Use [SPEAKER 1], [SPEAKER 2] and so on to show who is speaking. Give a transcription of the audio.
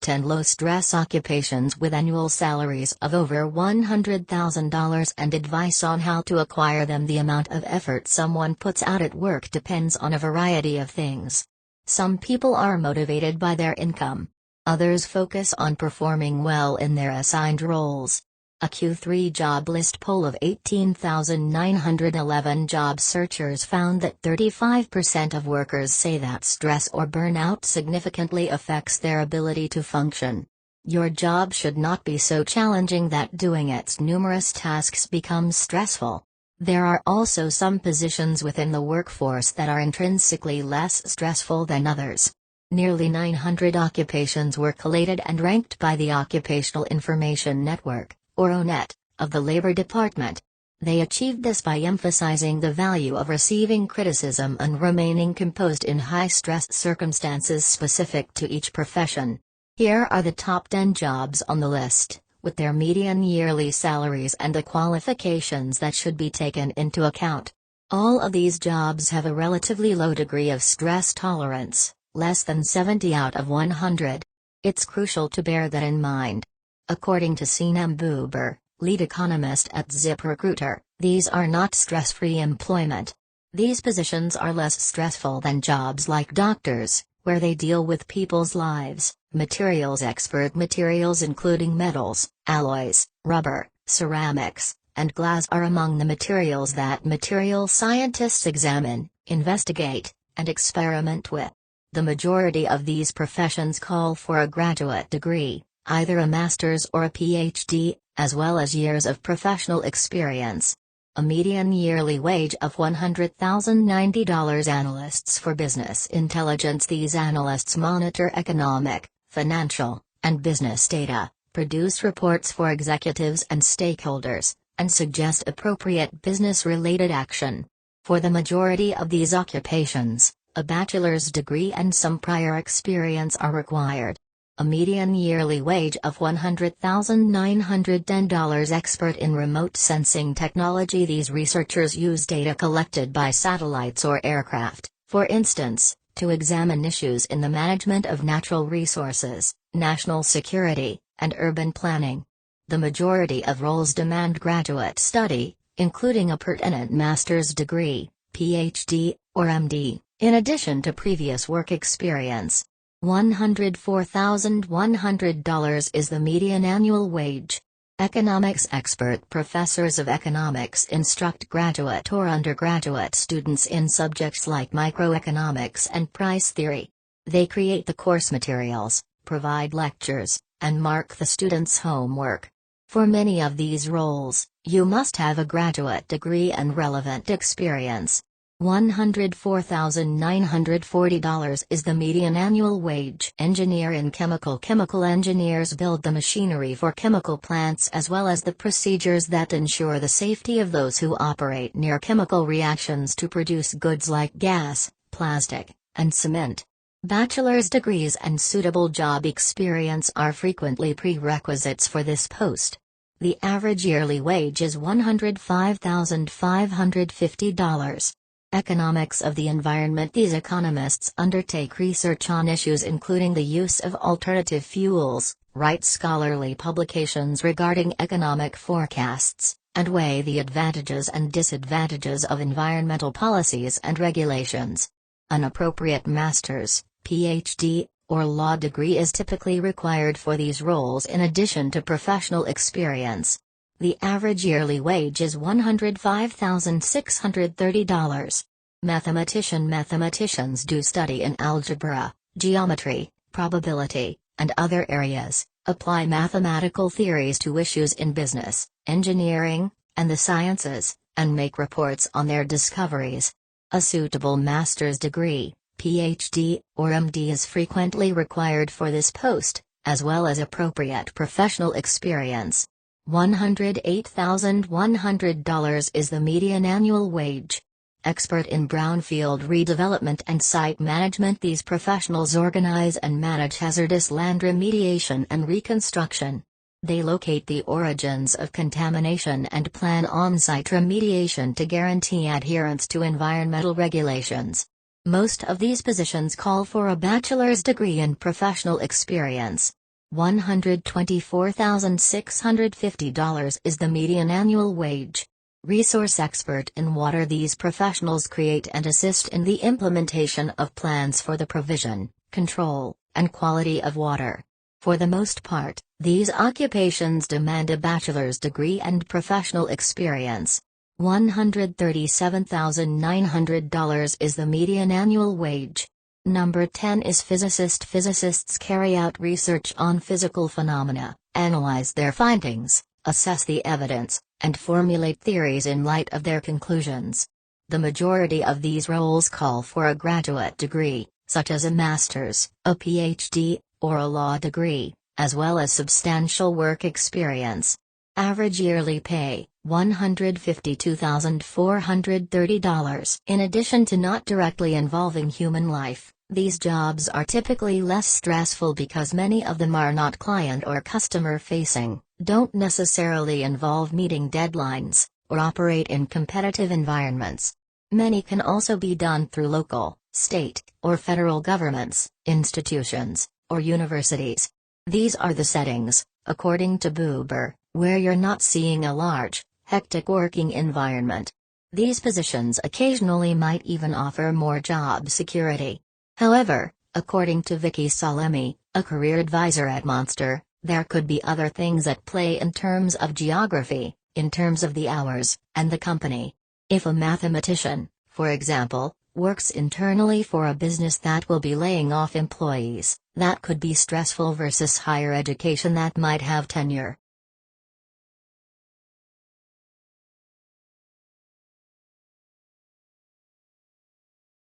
[SPEAKER 1] 10 low-stress occupations with annual salaries of over $100,000 and advice on how to acquire them. The amount of effort someone puts out at work depends on a variety of things. Some people are motivated by their income. Others focus on performing well in their assigned roles. A Q3 Joblist poll of 18,911 job searchers found that 35% of workers say that stress or burnout significantly affects their ability to function. Your job should not be so challenging that doing its numerous tasks becomes stressful. There are also some positions within the workforce that are intrinsically less stressful than others. Nearly 900 occupations were collated and ranked by the Occupational Information Network, or ONET, of the Labor Department. They achieved this by emphasizing the value of receiving criticism and remaining composed in high-stress circumstances specific to each profession. Here are the top 10 jobs on the list, with their median yearly salaries and the qualifications that should be taken into account. All of these jobs have a relatively low degree of stress tolerance, less than 70 out of 100. It's crucial to bear that in mind. According to Sinem Buber, lead economist at ZipRecruiter, these are not stress-free employment. These positions are less stressful than jobs like doctors, where they deal with people's lives. Materials expert. Materials including metals, alloys, rubber, ceramics, and glass are among the materials that material scientists examine, investigate, and experiment with. The majority of these professions call for a graduate degree, either a master's or a PhD, as well as years of professional experience. A median yearly wage of $100,090. Analysts for business intelligence. These analysts monitor economic, financial, and business data, produce reports for executives and stakeholders, and suggest appropriate business-related action. For the majority of these occupations, a bachelor's degree and some prior experience are required. A median yearly wage of $100,910. Expert in remote sensing technology. These researchers use data collected by satellites or aircraft, for instance, to examine issues in the management of natural resources, national security, and urban planning. The majority of roles demand graduate study, including a pertinent master's degree, PhD, or MD, in addition to previous work experience. $104,100 is the median annual wage. Economics expert. Professors of economics instruct graduate or undergraduate students in subjects like microeconomics and price theory. They create the course materials, provide lectures, and mark the students' homework. For many of these roles, you must have a graduate degree and relevant experience. $104,940 is the median annual wage. Engineer in chemical. Chemical engineers build the machinery for chemical plants as well as the procedures that ensure the safety of those who operate near chemical reactions to produce goods like gas, plastic, and cement. Bachelor's degrees and suitable job experience are frequently prerequisites for this post. The average yearly wage is $105,550. Economics of the environment. These economists undertake research on issues including the use of alternative fuels, write scholarly publications regarding economic forecasts, and weigh the advantages and disadvantages of environmental policies and regulations. An appropriate master's, PhD, or law degree is typically required for these roles in addition to professional experience. The average yearly wage is $105,630. Mathematicians do study in algebra, geometry, probability, and other areas, apply mathematical theories to issues in business, engineering, and the sciences, and make reports on their discoveries. A suitable master's degree, PhD, or MD is frequently required for this post, as well as appropriate professional experience. $108,100 is the median annual wage. Expert in brownfield redevelopment and site management. These professionals organize and manage hazardous land remediation and reconstruction. They locate the origins of contamination and plan on-site remediation to guarantee adherence to environmental regulations. Most of these positions call for a bachelor's degree and professional experience. $124,650 is the median annual wage. Resource expert in water. These professionals create and assist in the implementation of plans for the provision, control, and quality of water. For the most part, these occupations demand a bachelor's degree and professional experience. $137,900 is the median annual wage. Number 10 is physicist. Physicists carry out research on physical phenomena, analyze their findings, assess the evidence, and formulate theories in light of their conclusions. The majority of these roles call for a graduate degree, such as a master's, a PhD, or a law degree, as well as substantial work experience. Average yearly pay, $152,430. In addition to not directly involving human life, these jobs are typically less stressful because many of them are not client or customer facing, don't necessarily involve meeting deadlines, or operate in competitive environments. Many can also be done through local, state, or federal governments, institutions, or universities. These are the settings, according to Buber, where you're not seeing a large, hectic working environment. These positions occasionally might even offer more job security. However, according to Vicky Salemi, a career advisor at Monster, there could be other things at play in terms of geography, in terms of the hours, and the company. If a mathematician, for example, works internally for a business that will be laying off employees, that could be stressful versus higher education that might have tenure.